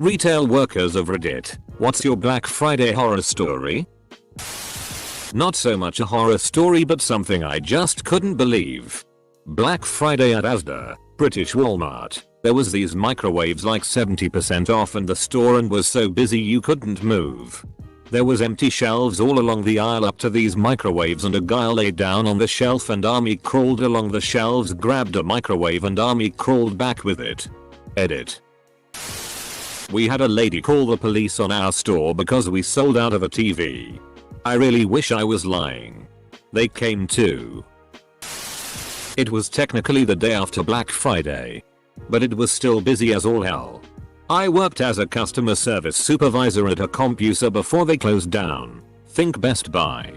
Retail workers of Reddit, what's your Black Friday horror story? Not so much a horror story but something I just couldn't believe. Black Friday at Asda, British Walmart. There was these microwaves like 70% off and the store and was so busy you couldn't move. There was empty shelves all along the aisle up to these microwaves and a guy laid down on the shelf and Army crawled along the shelves, grabbed a microwave and Army crawled back with it. Edit. We had a lady call the police on our store because we sold out of a TV. I really wish I was lying. They came too. It was technically the day after Black Friday, but it was still busy as all hell. I worked as a customer service supervisor at a CompuServe before they closed down. Think Best Buy.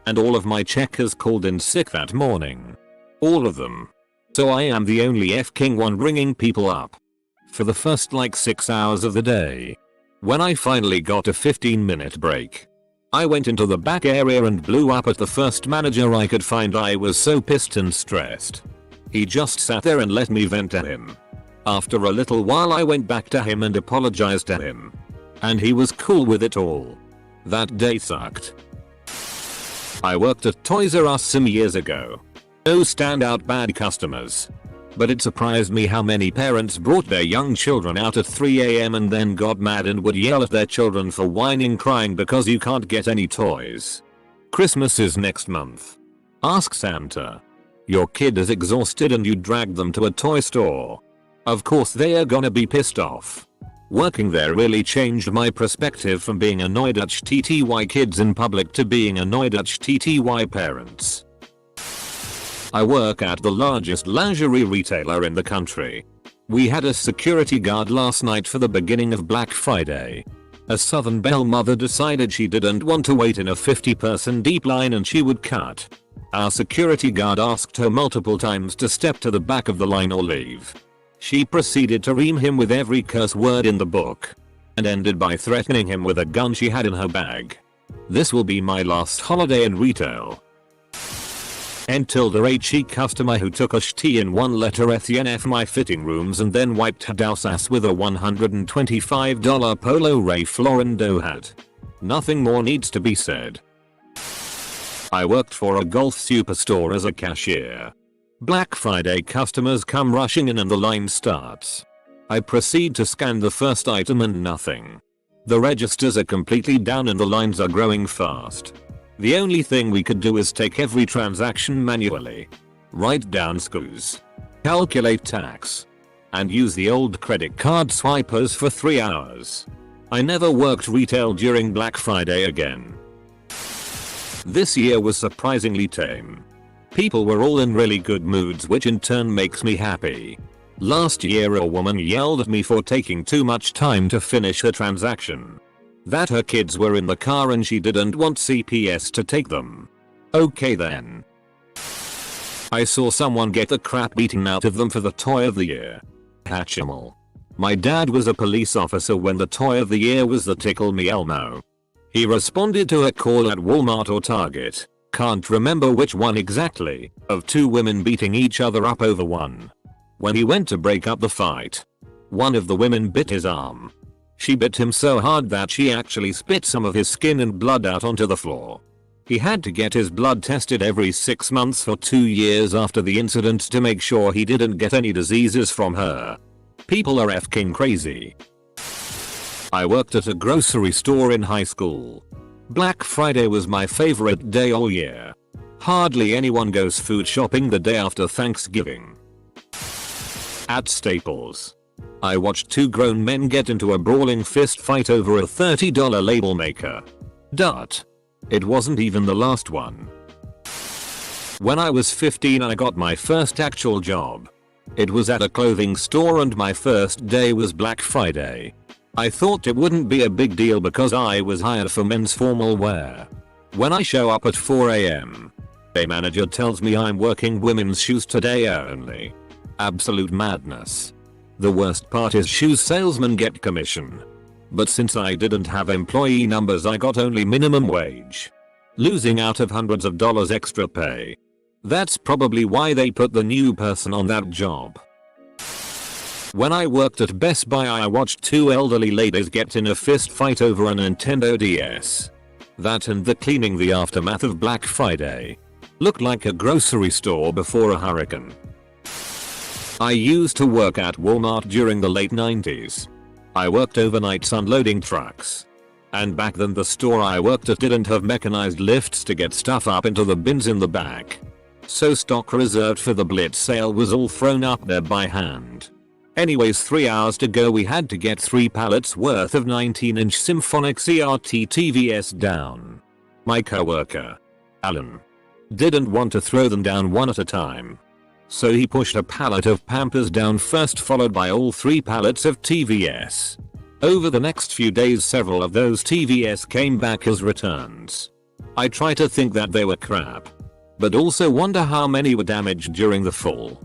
And all of my checkers called in sick that morning. All of them. So I am the only f-king one ringing people up. For the first like 6 hours of the day. When I finally got a 15-minute break, I went into the back area and blew up at the first manager I could find. I was so pissed and stressed. He just sat there and let me vent to him. After a little while I went back to him and apologized to him. And he was cool with it all. That day sucked. I worked at Toys R Us some years ago. No standout bad customers. But it surprised me how many parents brought their young children out at 3 AM and then got mad and would yell at their children for whining, crying because you can't get any toys. Christmas is next month. Ask Santa. Your kid is exhausted and you dragged them to a toy store. Of course they are gonna be pissed off. Working there really changed my perspective from being annoyed at TTY kids in public to being annoyed at TTY parents. I work at the largest lingerie retailer in the country. We had a security guard last night for the beginning of Black Friday. A Southern Belle mother decided she didn't want to wait in a 50-person deep line and she would cut. Our security guard asked her multiple times to step to the back of the line or leave. She proceeded to ream him with every curse word in the book. And ended by threatening him with a gun she had in her bag. This will be my last holiday in retail. N-HE customer who took a sh-t in one letter SNF my fitting rooms and then wiped her douse ass with a $125 Polo Ralph Lauren dough hat. Nothing more needs to be said. I worked for a golf superstore as a cashier. Black Friday customers come rushing in and the line starts. I proceed to scan the first item and nothing. The registers are completely down and the lines are growing fast. The only thing we could do is take every transaction manually. Write down screws. Calculate tax. And use the old credit card swipers for 3 hours. I never worked retail during Black Friday again. This year was surprisingly tame. People were all in really good moods, which in turn makes me happy. Last year a woman yelled at me for taking too much time to finish her transaction. That her kids were in the car and she didn't want CPS to take them. Okay then. I saw someone get the crap beaten out of them for the toy of the year. Hatchimal. My dad was a police officer when the toy of the year was the Tickle Me Elmo. He responded to a call at Walmart or Target, can't remember which one exactly, of 2 women beating each other up over one. When he went to break up the fight, one of the women bit his arm. She bit him so hard that she actually spit some of his skin and blood out onto the floor. He had to get his blood tested every 6 months for 2 years after the incident to make sure he didn't get any diseases from her. People are f-king crazy. I worked at a grocery store in high school. Black Friday was my favorite day all year. Hardly anyone goes food shopping the day after Thanksgiving. At Staples, I watched 2 grown men get into a brawling fist fight over a $30 label maker. It wasn't even the last one. When I was 15 I got my first actual job. It was at a clothing store and my first day was Black Friday. I thought it wouldn't be a big deal because I was hired for men's formal wear. When I show up at 4 AM, a manager tells me I'm working women's shoes today only. Absolute madness. The worst part is shoes salesmen get commission. But since I didn't have employee numbers I got only minimum wage. Losing out of hundreds of dollars extra pay. That's probably why they put the new person on that job. When I worked at Best Buy, I watched two elderly ladies get in a fist fight over a Nintendo DS. That and the cleaning the aftermath of Black Friday. Looked like a grocery store before a hurricane. I used to work at Walmart during the late 90s. I worked overnights unloading trucks. And back then the store I worked at didn't have mechanized lifts to get stuff up into the bins in the back. So stock reserved for the Blitz sale was all thrown up there by hand. Anyways, 3 hours to go, we had to get 3 pallets worth of 19-inch symphonic CRT TVS down. My coworker, Alan, didn't want to throw them down one at a time. So he pushed a pallet of Pampers down first, followed by all 3 pallets of TVS. Over the next few days, several of those TVS came back as returns. I try to think that they were crap, but also wonder how many were damaged during the fall.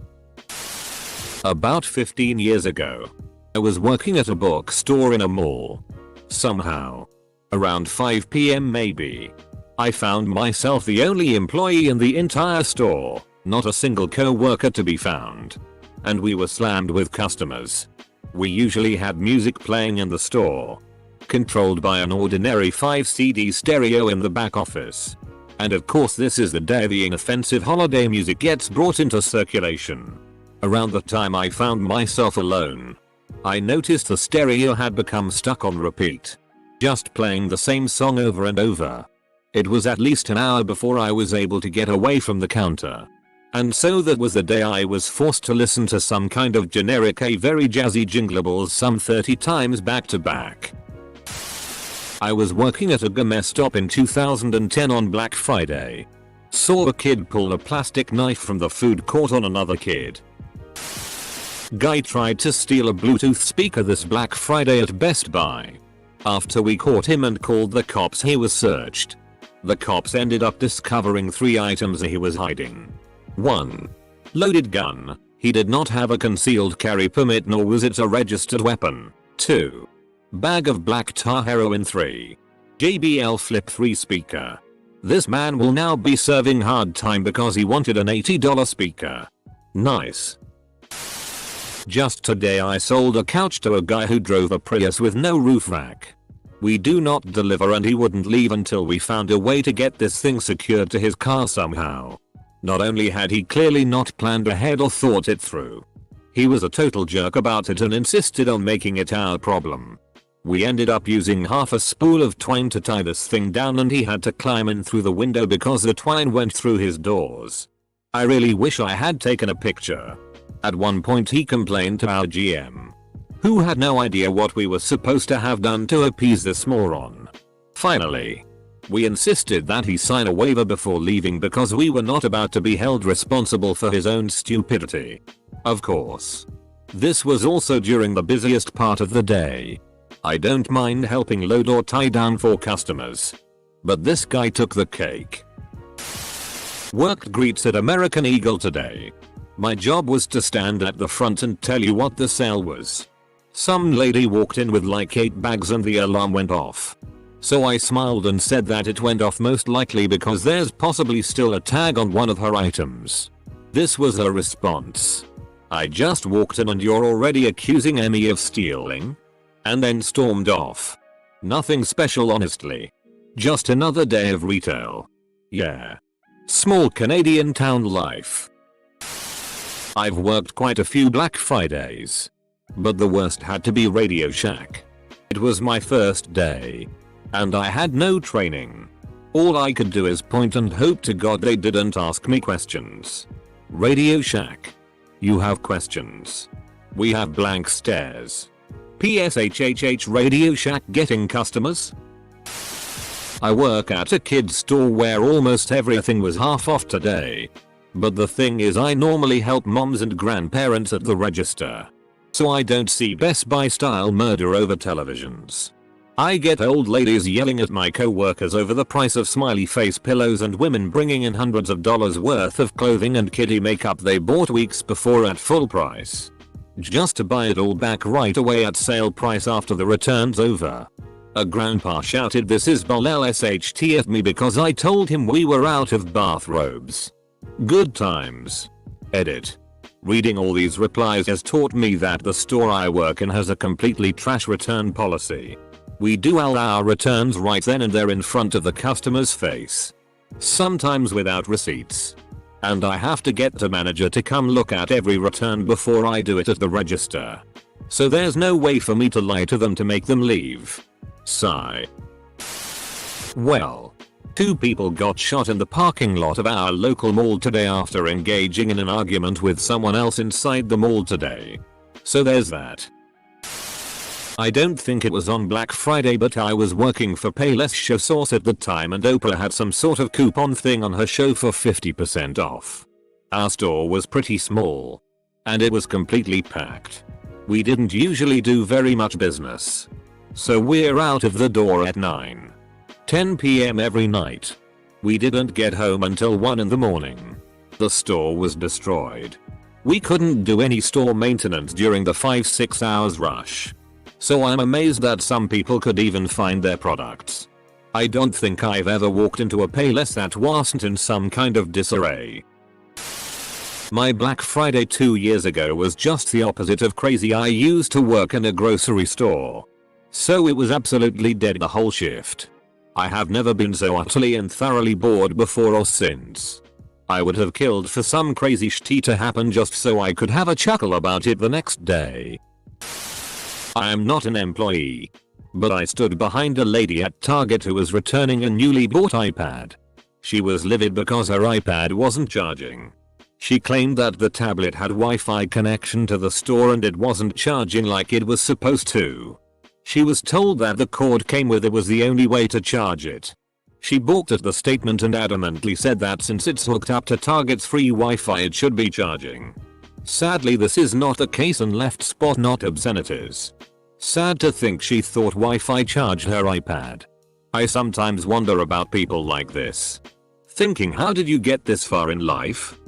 About 15 years ago, I was working at a bookstore in a mall. Somehow, around 5 PM maybe, I found myself the only employee in the entire store, not a single co-worker to be found. And we were slammed with customers. We usually had music playing in the store, controlled by an ordinary 5 CD stereo in the back office. And of course, this is the day the inoffensive holiday music gets brought into circulation. Around the time I found myself alone, I noticed the stereo had become stuck on repeat, just playing the same song over and over. It was at least an hour before I was able to get away from the counter. And so that was the day I was forced to listen to some kind of generic a very jazzy jinglables some 30 times back to back. I was working at a gourmet stop in 2010 on Black Friday. Saw a kid pull a plastic knife from the food court on another kid. Guy tried to steal a Bluetooth speaker this Black Friday at Best Buy. After we caught him and called the cops, he was searched. The cops ended up discovering 3 items he was hiding. 1. Loaded gun. He did not have a concealed carry permit, nor was it a registered weapon. 2. Bag of black tar heroin. 3. JBL Flip 3 speaker. This man will now be serving hard time because he wanted an $80 speaker. Nice. Just today I sold a couch to a guy who drove a Prius with no roof rack. We do not deliver and he wouldn't leave until we found a way to get this thing secured to his car somehow. Not only had he clearly not planned ahead or thought it through, he was a total jerk about it and insisted on making it our problem. We ended up using half a spool of twine to tie this thing down, and he had to climb in through the window because the twine went through his doors. I really wish I had taken a picture. At one point he complained to our GM, who had no idea what we were supposed to have done to appease this moron. Finally, we insisted that he sign a waiver before leaving because we were not about to be held responsible for his own stupidity. Of course, this was also during the busiest part of the day. I don't mind helping load or tie down for customers, but this guy took the cake. Worked greets at American Eagle today. My job was to stand at the front and tell you what the sale was. Some lady walked in with like 8 bags and the alarm went off. So I smiled and said that it went off most likely because there's possibly still a tag on one of her items. This was her response. I just walked in and you're already accusing Emmy of stealing? And then stormed off. Nothing special honestly. Just another day of retail. Yeah. Small Canadian town life. I've worked quite a few Black Fridays, but the worst had to be Radio Shack. It was my first day, and I had no training. All I could do is point and hope to God they didn't ask me questions. Radio Shack. You have questions. We have blank stares. PSHHH Radio Shack getting customers? I work at a kid's store where almost everything was half off today. But the thing is, I normally help moms and grandparents at the register, so I don't see Best Buy style murder over televisions. I get old ladies yelling at my co-workers over the price of smiley face pillows and women bringing in hundreds of dollars worth of clothing and kiddie makeup they bought weeks before at full price, just to buy it all back right away at sale price after the return's over. A grandpa shouted, "This is Bol LSHTF me because I told him we were out of bathrobes." Good times. Edit. Reading all these replies has taught me that the store I work in has a completely trash return policy. We do all our returns right then and there in front of the customer's face. Sometimes without receipts. And I have to get the manager to come look at every return before I do it at the register. So there's no way for me to lie to them to make them leave. Sigh. Well, 2 people got shot in the parking lot of our local mall today after engaging in an argument with someone else inside the mall today. So there's that. I don't think it was on Black Friday, but I was working for Payless Show Source at the time and Oprah had some sort of coupon thing on her show for 50% off. Our store was pretty small. And it was completely packed. We didn't usually do very much business. So we're out of the door at 9:10 p.m. every night. We didn't get home until 1 in the morning. The store was destroyed. We couldn't do any store maintenance during the 5-6 hours rush. So I'm amazed that some people could even find their products. I don't think I've ever walked into a Payless that wasn't in some kind of disarray. My Black Friday 2 years ago was just the opposite of crazy. I used to work in a grocery store. So it was absolutely dead the whole shift. I have never been so utterly and thoroughly bored before or since. I would have killed for some crazy shit to happen just so I could have a chuckle about it the next day. I am not an employee. But I stood behind a lady at Target who was returning a newly bought iPad. She was livid because her iPad wasn't charging. She claimed that the tablet had Wi-Fi connection to the store and it wasn't charging like it was supposed to. She was told that the cord came with it was the only way to charge it. She balked at the statement and adamantly said that since it's hooked up to Target's free Wi-Fi it should be charging. Sadly this is not the case and left spot not obscenities. Sad to think she thought Wi-Fi charged her iPad. I sometimes wonder about people like this. Thinking, how did you get this far in life?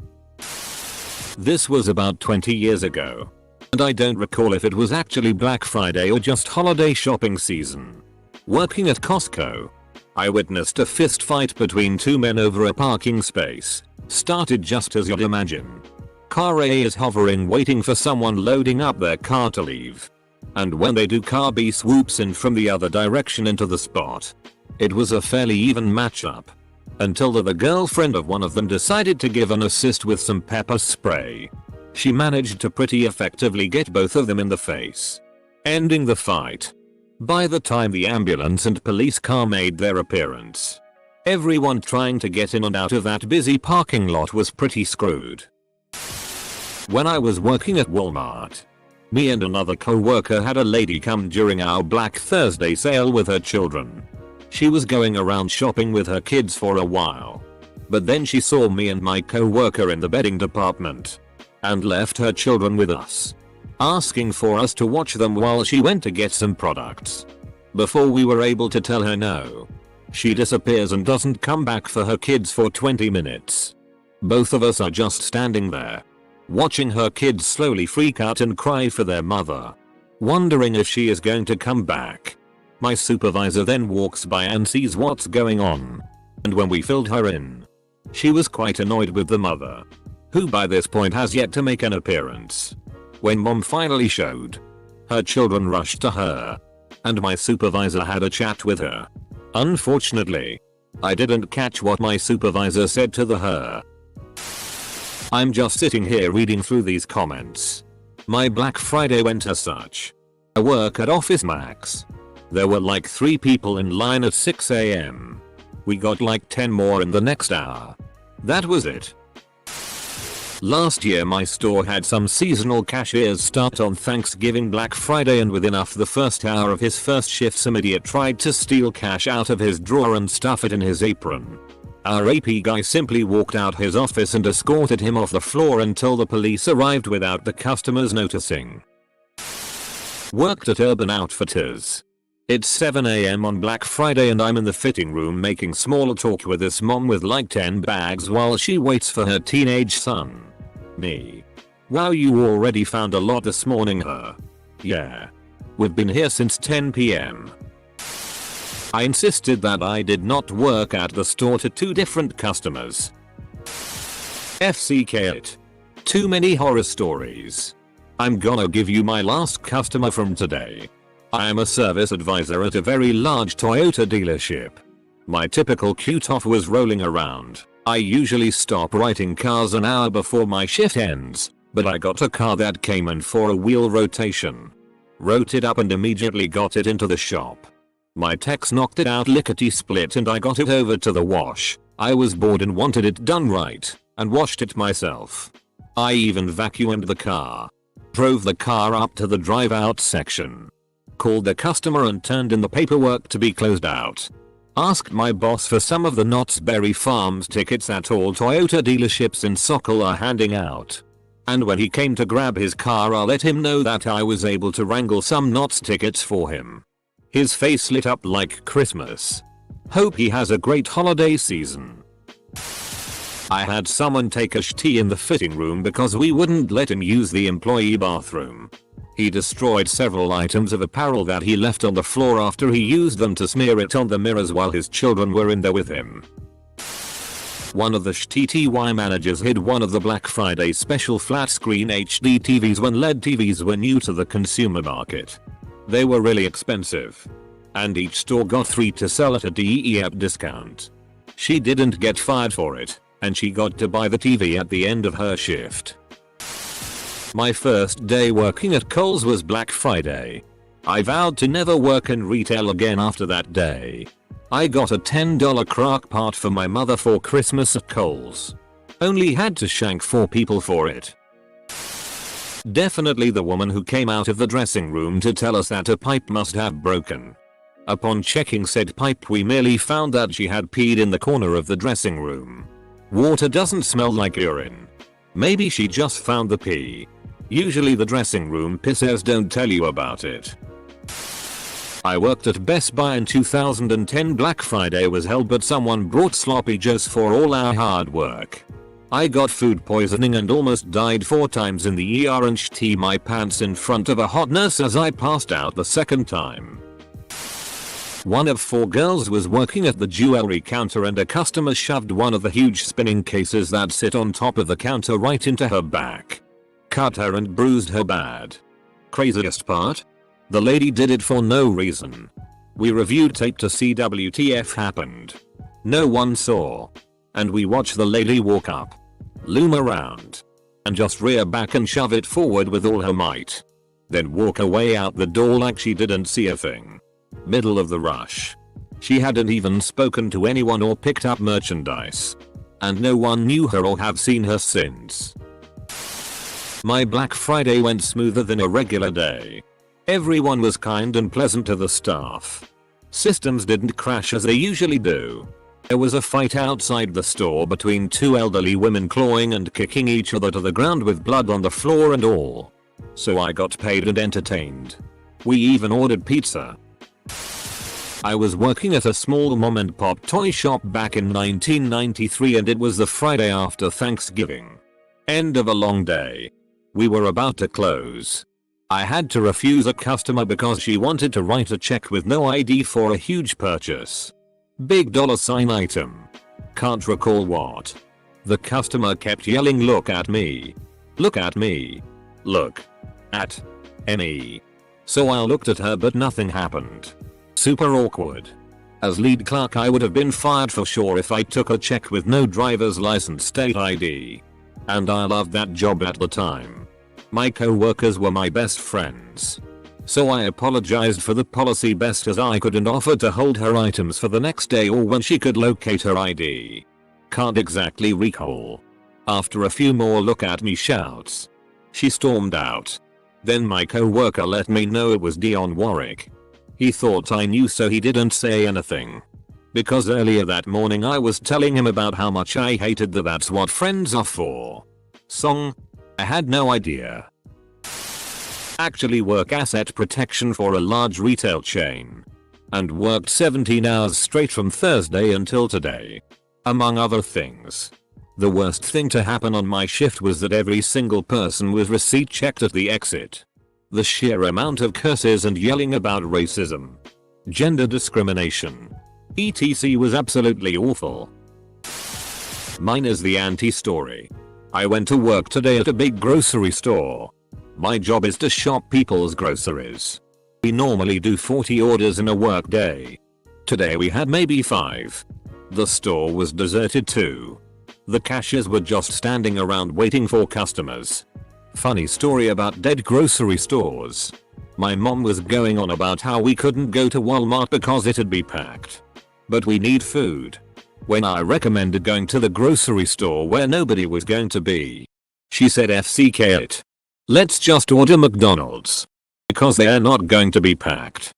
This was about 20 years ago. And I don't recall if it was actually Black Friday or just holiday shopping season. Working at Costco, I witnessed a fist fight between 2 men over a parking space. Started just as you'd imagine. Car A is hovering waiting for someone loading up their car to leave. And when they do, car B swoops in from the other direction into the spot. It was a fairly even matchup. Until the girlfriend of one of them decided to give an assist with some pepper spray. She managed to pretty effectively get both of them in the face, ending the fight. By the time the ambulance and police car made their appearance, everyone trying to get in and out of that busy parking lot was pretty screwed. When I was working at Walmart, me and another co-worker had a lady come during our Black Thursday sale with her children. She was going around shopping with her kids for a while. But then she saw me and my co-worker in the bedding department. And left her children with us. Asking for us to watch them while she went to get some products. Before we were able to tell her no, she disappears and doesn't come back for her kids for 20 minutes. Both of us are just standing there, watching her kids slowly freak out and cry for their mother, wondering if she is going to come back. My supervisor then walks by and sees what's going on. And when we filled her in, she was quite annoyed with the mother, who by this point has yet to make an appearance. When mom finally showed, her children rushed to her, and my supervisor had a chat with her. Unfortunately, I didn't catch what my supervisor said to her. I'm just sitting here reading through these comments. My Black Friday went as such. I work at Office Max. There were like 3 people in line at 6 AM. We got like 10 more in the next hour. That was it. Last year my store had some seasonal cashiers start on Thanksgiving Black Friday, and within the first hour of his first shift some idiot tried to steal cash out of his drawer and stuff it in his apron. Our AP guy simply walked out his office and escorted him off the floor until the police arrived without the customers noticing. Worked at Urban Outfitters. It's 7 AM on Black Friday and I'm in the fitting room making small talk with this mom with like 10 bags while she waits for her teenage son. Me. Wow, you already found a lot this morning, huh? Yeah. We've been here since 10 PM. I insisted that I did not work at the store to 2 different customers. FCK it. Too many horror stories. I'm gonna give you my last customer from today. I am a service advisor at a very large Toyota dealership. My typical Q-top was rolling around. I usually stop writing cars an hour before my shift ends, but I got a car that came in for a wheel rotation. Wrote it up and immediately got it into the shop. My techs knocked it out lickety-split and I got it over to the wash. I was bored and wanted it done right, and washed it myself. I even vacuumed the car. Drove the car up to the drive-out section. Called the customer and turned in the paperwork to be closed out. Asked my boss for some of the Knott's Berry Farms tickets that all Toyota dealerships in Sokol are handing out. And when he came to grab his car, I let him know that I was able to wrangle some Knott's tickets for him. His face lit up like Christmas. Hope he has a great holiday season. I had someone take a shitty in the fitting room because we wouldn't let him use the employee bathroom. He destroyed several items of apparel that he left on the floor after he used them to smear it on the mirrors while his children were in there with him. One of the you.I managers hid one of the Black Friday special flat screen HD TVs when LED TVs were new to the consumer market. They were really expensive. And each store got 3 to sell at a DEF discount. She didn't get fired for it, and she got to buy the TV at the end of her shift. My first day working at Kohl's was Black Friday. I vowed to never work in retail again after that day. I got a $10 crock pot for my mother for Christmas at Kohl's. Only had to shank 4 people for it. Definitely the woman who came out of the dressing room to tell us that a pipe must have broken. Upon checking said pipe, we merely found that she had peed in the corner of the dressing room. Water doesn't smell like urine. Maybe she just found the pee. Usually the dressing room pissers don't tell you about it. I worked at Best Buy in 2010. Black Friday was held, but someone brought sloppy joes for all our hard work. I got food poisoning and almost died 4 times in the ER and shit my pants in front of a hot nurse as I passed out the second time. One of 4 girls was working at the jewelry counter and a customer shoved one of the huge spinning cases that sit on top of the counter right into her back. Cut her and bruised her bad. Craziest part? The lady did it for no reason. We reviewed tape to see WTF happened. No one saw. And we watched the lady walk up, loom around, and just rear back and shove it forward with all her might. Then walk away out the door like she didn't see a thing. Middle of the rush. She hadn't even spoken to anyone or picked up merchandise. And no one knew her or have seen her since. My Black Friday went smoother than a regular day. Everyone was kind and pleasant to the staff. Systems didn't crash as they usually do. There was a fight outside the store between 2 elderly women clawing and kicking each other to the ground with blood on the floor and all. So I got paid and entertained. We even ordered pizza. I was working at a small mom and pop toy shop back in 1993 and it was the Friday after Thanksgiving. End of a long day. We were about to close. I had to refuse a customer because she wanted to write a check with no ID for a huge purchase. Big $ item. Can't recall what. The customer kept yelling, "Look at me. Look at me. Look at me." So I looked at her but nothing happened. Super awkward. As lead clerk I would have been fired for sure if I took a check with no driver's license state ID. And I loved that job at the time. My co-workers were my best friends. So I apologized for the policy best as I could and offered to hold her items for the next day or when she could locate her ID. Can't exactly recall. After a few more "look at me" shouts, she stormed out. Then my co-worker let me know it was Dion Warwick. He thought I knew so he didn't say anything. Because earlier that morning I was telling him about how much I hated the "That's What Friends Are For" song. I had no idea. Actually work asset protection for a large retail chain. And worked 17 hours straight from Thursday until today. Among other things. The worst thing to happen on my shift was that every single person was receipt checked at the exit. The sheer amount of curses and yelling about racism, gender discrimination, etc. was absolutely awful. Mine is the anti-story. I went to work today at a big grocery store. My job is to shop people's groceries. We normally do 40 orders in a work day. Today we had maybe 5. The store was deserted too. The cashiers were just standing around waiting for customers. Funny story about dead grocery stores. My mom was going on about how we couldn't go to Walmart because it'd be packed. But we need food. When I recommended going to the grocery store where nobody was going to be, she said FCK it. Let's just order McDonald's. Because they're not going to be packed.